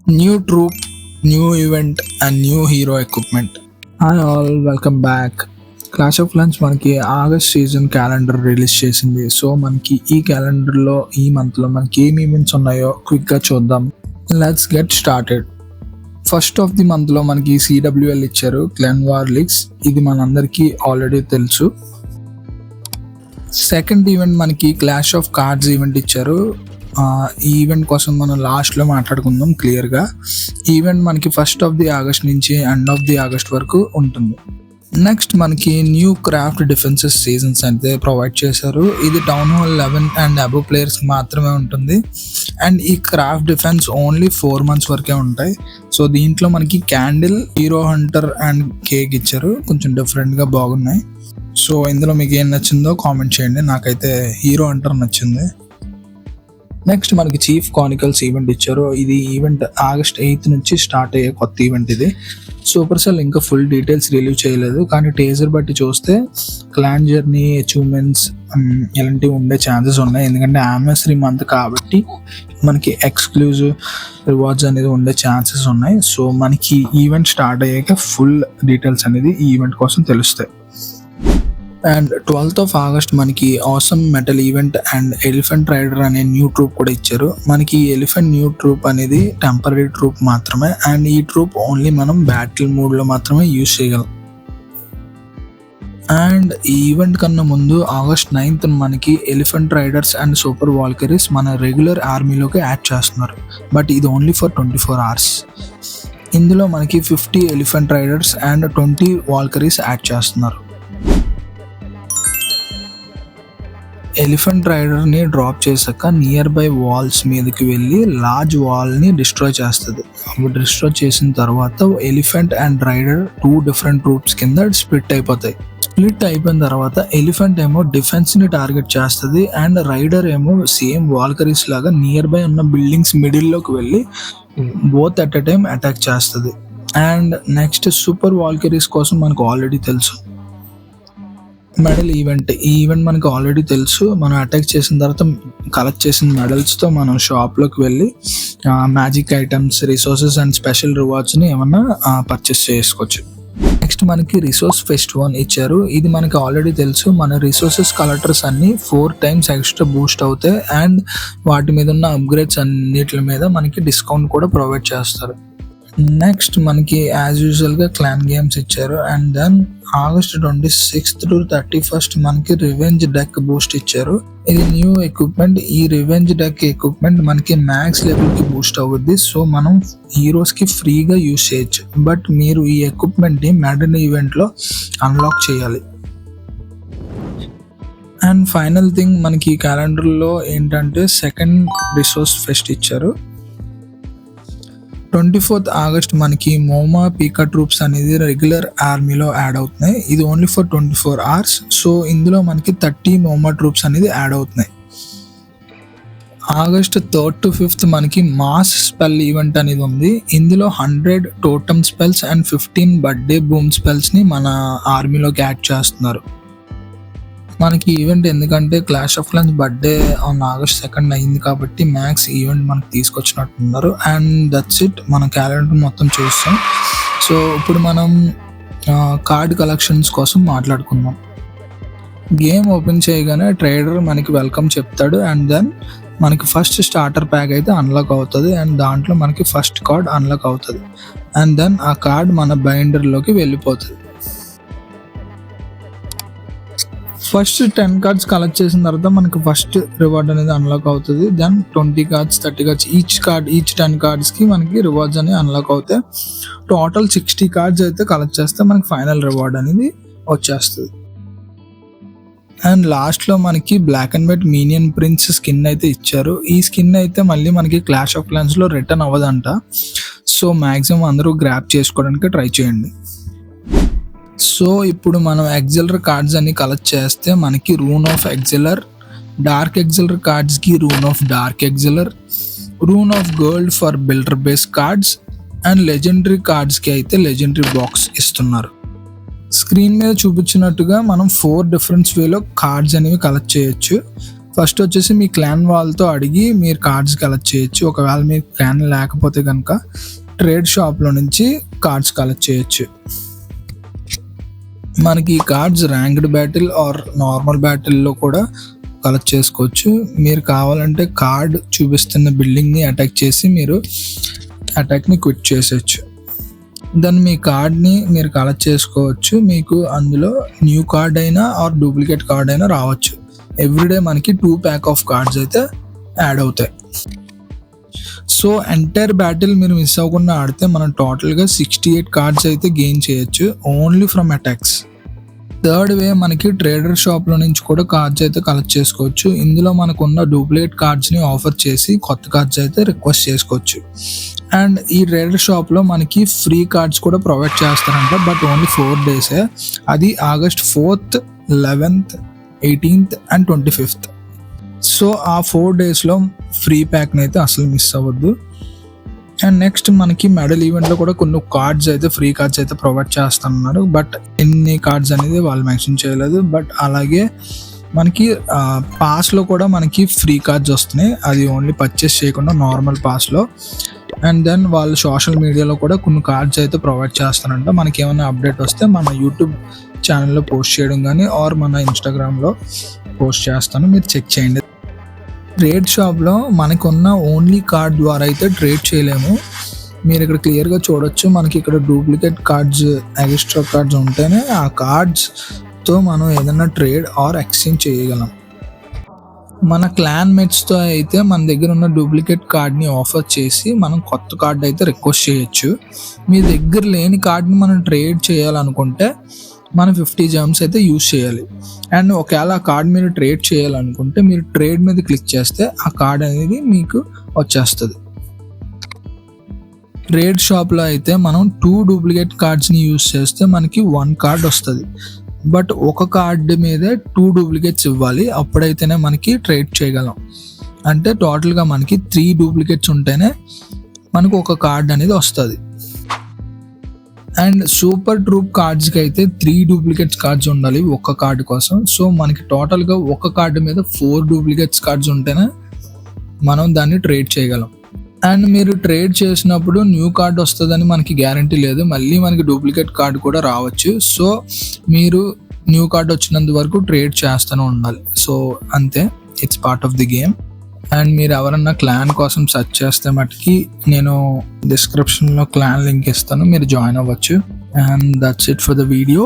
New troop, new event and new hero equipment. Hi all, welcome back. Clash of clans మనకి August season calendar release చేసింది. So మనకి ఈ క్యాలెండర్లో ఈ మంత్లో మనకి ఏం ఈవెంట్స్ ఉన్నాయో క్విక్గా చూద్దాం. Let's get started. First of the మంత్లో మనకి సిడబ్ల్యూఎల్ ఇచ్చారు, క్లాన్ వార్ లీగ్స్. ఇది మనందరికీ ఆల్రెడీ తెలుసు. సెకండ్ ఈవెంట్ మనకి క్లాష్ ఆఫ్ కార్డ్స్ ఈవెంట్ ఇచ్చారు. ఈ ఈవెంట్ కోసం మనం లాస్ట్లో మాట్లాడుకుందాం క్లియర్గా. ఈవెంట్ మనకి ఫస్ట్ ఆఫ్ ది ఆగస్ట్ నుంచి ఎండ్ ఆఫ్ ది ఆగస్ట్ వరకు ఉంటుంది. నెక్స్ట్ మనకి న్యూ క్రాఫ్ట్ డిఫెన్సెస్ సీజన్స్ అయితే ప్రొవైడ్ చేశారు. ఇది town hall 11 and above players మాత్రమే ఉంటుంది. అండ్ ఈ క్రాఫ్ట్ డిఫెన్స్ ఓన్లీ 4 months వరకే ఉంటాయి. సో దీంట్లో మనకి candle, hero Hunter and cake ఇచ్చారు. కొంచెం డిఫరెంట్గా బాగున్నాయి. సో ఇందులో మీకు ఏం నచ్చిందో కామెంట్ చేయండి. నాకైతే హీరో హంటర్ నచ్చింది. నెక్స్ట్ మనకి చీఫ్ కానికల్స్ ఈవెంట్ ఇచ్చారు. ఇది ఈవెంట్ ఆగస్ట్ 8 నుంచి స్టార్ట్ అయ్యే కొత్త ఈవెంట్ ఇది. సూపర్ సెల్ ఇంకా ఫుల్ డీటెయిల్స్ రిలీవ్ చేయలేదు, కానీ టేజర్ బట్టి చూస్తే క్లాన్ జర్నీ, అచీవ్మెంట్స్ ఇలాంటివి ఉండే ఛాన్సెస్ ఉన్నాయి. ఎందుకంటే యానివర్సరీ మంత్ కాబట్టి మనకి ఎక్స్క్లూజివ్ రివార్డ్స్ అనేది ఉండే ఛాన్సెస్ ఉన్నాయి. సో మనకి ఈవెంట్ స్టార్ట్ అయ్యాక ఫుల్ డీటెయిల్స్ అనేది ఈ ఈవెంట్ కోసం తెలుస్తాయి. అండ్ 12th of August మనకి awesome medal event and elephant rider అనే న్యూ ట్రూప్ కూడా ఇచ్చారు. మనకి ఎలిఫెంట్ న్యూ ట్రూప్ అనేది టెంపరీ ట్రూప్ మాత్రమే. అండ్ ఈ ట్రూప్ ఓన్లీ మనం బ్యాటిల్ మోడ్లో మాత్రమే యూజ్ చేయగలం. అండ్ ఈ ఈవెంట్ కన్నా ముందు ఆగస్ట్ 9th మనకి ఎలిఫెంట్ రైడర్స్ అండ్ సూపర్ వాల్కరీస్ మన రెగ్యులర్ ఆర్మీలోకి యాడ్ చేస్తున్నారు. బట్ ఇది ఓన్లీ ఫర్ 24 hours. ఇందులో మనకి 50 ఎలిఫెంట్ రైడర్స్ అండ్ 20 వాల్కరీస్ యాడ్ చేస్తున్నారు. ఎలిఫెంట్ రైడర్ని డ్రాప్ చేశాక నియర్ బై వాల్స్ మీదకి వెళ్ళి లార్జ్ వాల్ని డిస్ట్రాయ్ చేస్తుంది. అప్పుడు డిస్ట్రాయ్ చేసిన తర్వాత elephant and rider 2 different troops కింద స్ప్లిట్ అయిపోతాయి. స్ప్లిట్ అయిపోయిన తర్వాత ఎలిఫెంట్ ఏమో డిఫెన్స్ని టార్గెట్ చేస్తుంది అండ్ రైడర్ ఏమో సేమ్ వాల్కరీస్ లాగా నియర్ బై ఉన్న బిల్డింగ్స్ మిడిల్లోకి వెళ్ళి both at a time attack చేస్తుంది. అండ్ నెక్స్ట్ సూపర్ వాల్కరీస్ కోసం మనకు ఆల్రెడీ తెలుసు మెడల్ ఈవెంట్. ఈ ఈవెంట్ మనకు ఆల్రెడీ తెలుసు. మనం అటాక్ చేసిన తర్వాత కలెక్ట్ చేసిన మెడల్స్తో మనం షాప్లోకి వెళ్ళి magic items, resources and special రివార్డ్స్ని ఏమన్నా పర్చేస్ చేసుకోవచ్చు. నెక్స్ట్ మనకి రిసోర్స్ ఫెస్ట్ 1 ఇచ్చారు. ఇది మనకి ఆల్రెడీ తెలుసు. మన రిసోర్సెస్ కలెక్టర్స్ అన్ని 4 times ఎక్స్ట్రా బూస్ట్ అవుతాయి. అండ్ వాటి మీద ఉన్న అప్గ్రేడ్స్ అన్నిటి మీద మనకి డిస్కౌంట్ కూడా ప్రొవైడ్ చేస్తారు. నెక్స్ట్ మనకి యాజ్ యూజువల్గా క్లాన్ గేమ్స్ ఇచ్చారు. And then August 26th to 31st మనకి రివెంజ్ డెక్ బూస్ట్ ఇచ్చారు. ఇది న్యూ ఎక్విప్మెంట్. ఈ రివెంజ్ డెక్ ఎక్విప్మెంట్ మనకి మ్యాక్స్ లెవెల్కి బూస్ట్ అవుద్ది. సో మనం హీరోస్కి ఫ్రీగా యూజ్ చేయొచ్చు. బట్ మీరు ఈ ఎక్విప్మెంట్ని మెడల్ ఈవెంట్లో అన్లాక్ చేయాలి. అండ్ ఫైనల్ థింగ్ మనకి ఈ క్యాలెండర్లో ఏంటంటే సెకండ్ రిసోర్స్ ఫెస్ట్ ఇచ్చారు. 24th August మనకి మోమా పీకా ట్రూప్స్ అనేది రెగ్యులర్ ఆర్మీలో యాడ్ అవుతున్నాయి. ఇది ఓన్లీ ఫర్ 24 hours. సో ఇందులో మనకి 30 మోమా ట్రూప్స్ అనేది యాడ్ అవుతున్నాయి. ఆగస్ట్ 3rd to 5th మనకి మాస్ స్పెల్ ఈవెంట్ అనేది ఉంది. ఇందులో 100 totem spells and 15 birthday boom స్పెల్స్ని మన ఆర్మీలోకి యాడ్ చేస్తున్నారు. మనకి ఈవెంట్ ఎందుకంటే clash of clans birthday on August 2nd అయింది కాబట్టి మ్యాక్స్ ఈవెంట్ మనకు తీసుకొచ్చినట్టున్నారు. And that's it. మన క్యాలెండర్ మొత్తం చూస్తాం. సో ఇప్పుడు మనం కార్డ్ కలెక్షన్స్ కోసం మాట్లాడుకుందాం. గేమ్ ఓపెన్ చేయగానే ట్రేడర్ మనకి వెల్కమ్ చెప్తాడు. అండ్ దెన్ మనకి ఫస్ట్ స్టార్టర్ ప్యాక్ అయితే అన్లాక్ అవుతుంది. అండ్ దాంట్లో మనకి ఫస్ట్ కార్డ్ అన్లాక్ అవుతుంది. అండ్ దెన్ ఆ కార్డ్ మన బైండర్లోకి వెళ్ళిపోతుంది. ఫస్ట్ 10 cards కలెక్ట్ చేసిన తర్వాత మనకి ఫస్ట్ రివార్డ్ అనేది అన్లాక్ అవుతుంది. దెన్ 20 cards, 30 cards ఈచ్ 10 cardsకి మనకి రివార్డ్స్ అనేవి అన్లాక్ అవుతాయి. టోటల్ 60 cards అయితే కలెక్ట్ చేస్తే మనకి ఫైనల్ రివార్డ్ అనేది వచ్చేస్తుంది. అండ్ లాస్ట్లో మనకి black and white minion prince skin అయితే ఇచ్చారు. ఈ స్కిన్ అయితే మళ్ళీ మనకి క్లాష్ ఆఫ్ క్లాన్స్లో రిటర్న్ అవ్వదంట. సో మ్యాక్సిమం అందరూ గ్రాప్ చేసుకోవడానికి ట్రై చేయండి. సో ఇప్పుడు మనం ఎగ్జిలర్ కార్డ్స్ అన్ని కలెక్ట్ చేస్తే మనకి rune of elixir, dark elixir కార్డ్స్కి rune of dark elixir, rune of gold for builder base cards and legendary కార్డ్స్కి అయితే లెజెండరీ బాక్స్ ఇస్తున్నారు. స్క్రీన్ మీద చూపించినట్టుగా మనం 4 different వేలో కార్డ్స్ అనేవి కలెక్ట్ చేయొచ్చు. ఫస్ట్ వచ్చేసి మీ క్లాన్ వాళ్ళతో అడిగి మీరు కార్డ్స్ కలెక్ట్ చేయొచ్చు. ఒకవేళ మీకు క్లాన్ లేకపోతే కనుక ట్రేడ్ షాప్లో నుంచి కార్డ్స్ కలెక్ట్ చేయొచ్చు. మనకి ఈ cards ranked battle or normal బ్యాటిల్లో కూడా కలెక్ట్ చేసుకోవచ్చు. మీరు కావాలంటే కార్డ్ చూపిస్తున్న బిల్డింగ్ని అటాక్ చేసి మీరు అటాక్ని క్విట్ చేసేయచ్చు. దాన్ని మీ కార్డ్ని మీరు కలెక్ట్ చేసుకోవచ్చు. మీకు అందులో న్యూ కార్డ్ అయినా ఆర్ డూప్లికేట్ కార్డ్ అయినా రావచ్చు. ఎవ్రీడే మనకి 2 ప్యాక్ ఆఫ్ కార్డ్స్ అయితే యాడ్ అవుతాయి. సో ఎంటైర్ బ్యాటిల్ మీరు మిస్ అవ్వకుండా ఆడితే మనం టోటల్గా 68 కార్డ్స్ అయితే గెయిన్ చేయొచ్చు ఓన్లీ ఫ్రమ్ అటాక్స్. థర్డ్ వే మనకి ట్రేడర్ షాప్లో నుంచి కూడా కార్డ్స్ అయితే కలెక్ట్ చేసుకోవచ్చు. ఇందులో మనకున్న డూప్లికేట్ కార్డ్స్ని ఆఫర్ చేసి కొత్త కార్డ్స్ అయితే రిక్వెస్ట్ చేసుకోవచ్చు. అండ్ ఈ ట్రేడర్ షాప్లో మనకి ఫ్రీ కార్డ్స్ కూడా ప్రొవైడ్ చేస్తారంట, బట్ ఓన్లీ 4 డేసే. అది August 4th, 11th, 18th and 25th. So ఆ 4 డేస్లో ఫ్రీ ప్యాక్ని అయితే అసలు మిస్ అవ్వద్దు. అండ్ నెక్స్ట్ మనకి మెడల్ ఈవెంట్లో కూడా కొన్ని కార్డ్స్ అయితే ఫ్రీ కార్డ్స్ అయితే ప్రొవైడ్ చేస్తున్నారు, బట్ ఎన్ని కార్డ్స్ అనేది వాళ్ళు మెన్షన్ చేయలేదు. బట్ అలాగే మనకి పాస్లో కూడా మనకి ఫ్రీ కార్డ్స్ వస్తున్నాయి, అది ఓన్లీ పర్చేస్ చేయకుండా నార్మల్ పాస్లో. అండ్ దెన్ వాళ్ళు సోషల్ మీడియాలో కూడా కొన్ని కార్డ్స్ అయితే ప్రొవైడ్ చేస్తారంట. మనకి ఏమైనా అప్డేట్ వస్తే మన యూట్యూబ్ ఛానల్లో పోస్ట్ చేయడం కానీ ఆర్ మన ఇన్స్టాగ్రామ్లో పోస్ట్ చేస్తాను, మీరు చెక్ చేయండి. ట్రేడ్ షాప్లో మనకున్న ఓన్లీ కార్డ్ ద్వారా అయితే ట్రేడ్ చేయలేము. మీరు ఇక్కడ క్లియర్గా చూడొచ్చు, మనకి ఇక్కడ డూప్లికేట్ కార్డ్స్, ఎక్స్ట్రా కార్డ్స్ ఉంటేనే ఆ కార్డ్స్తో మనం ఏదైనా ట్రేడ్ ఆర్ ఎక్స్చేంజ్ చేయగలం. మన క్లాన్ మేట్స్తో అయితే మన దగ్గర ఉన్న డూప్లికేట్ కార్డ్ని ఆఫర్ చేసి మనం కొత్త కార్డ్ అయితే రిక్వెస్ట్ చేయొచ్చు. మీ దగ్గర లేని కార్డ్ని మనం ట్రేడ్ చేయాలనుకుంటే మనం 50 gems అయితే యూజ్ చేయాలి. అండ్ ఒకవేళ ఆ కార్డ్ మీరు ట్రేడ్ చేయాలనుకుంటే మీరు ట్రేడ్ మీద క్లిక్ చేస్తే ఆ కార్డ్ అనేది మీకు వచ్చేస్తుంది. ట్రేడ్ షాప్లో అయితే మనం 2 డూప్లికేట్ కార్డ్స్ని యూజ్ చేస్తే మనకి 1 కార్డ్ వస్తుంది. బట్ ఒక కార్డ్ మీద 2 డూప్లికేట్స్ ఇవ్వాలి, అప్పుడైతేనే మనకి ట్రేడ్ చేయగలం. అంటే టోటల్గా మనకి 3 డూప్లికేట్స్ ఉంటేనే మనకు ఒక కార్డ్ అనేది వస్తుంది. అండ్ సూపర్ ట్రూప్ కార్డ్స్కి అయితే 3 డూప్లికేట్స్ కార్డ్స్ ఉండాలి ఒక్క కార్డు కోసం. సో మనకి టోటల్గా ఒక కార్డు మీద 4 డూప్లికేట్స్ కార్డ్స్ ఉంటేనే మనం దాన్ని ట్రేడ్ చేయగలం. అండ్ మీరు ట్రేడ్ చేసినప్పుడు న్యూ కార్డ్ వస్తుందని మనకి గ్యారంటీ లేదు, మళ్ళీ మనకి డూప్లికేట్ కార్డు కూడా రావచ్చు. సో మీరు న్యూ కార్డ్ వచ్చినంత వరకు ట్రేడ్ చేస్తూనే ఉండాలి. సో అంతే, it's part of the game. And మీరు ఎవరన్నా క్లాన్ కోసం సెర్చ్ చేస్తే మటుకి నేను డిస్క్రిప్షన్లో క్లాన్ లింక్ ఇస్తాను, మీరు జాయిన్ అవ్వచ్చు. And that's it for the video.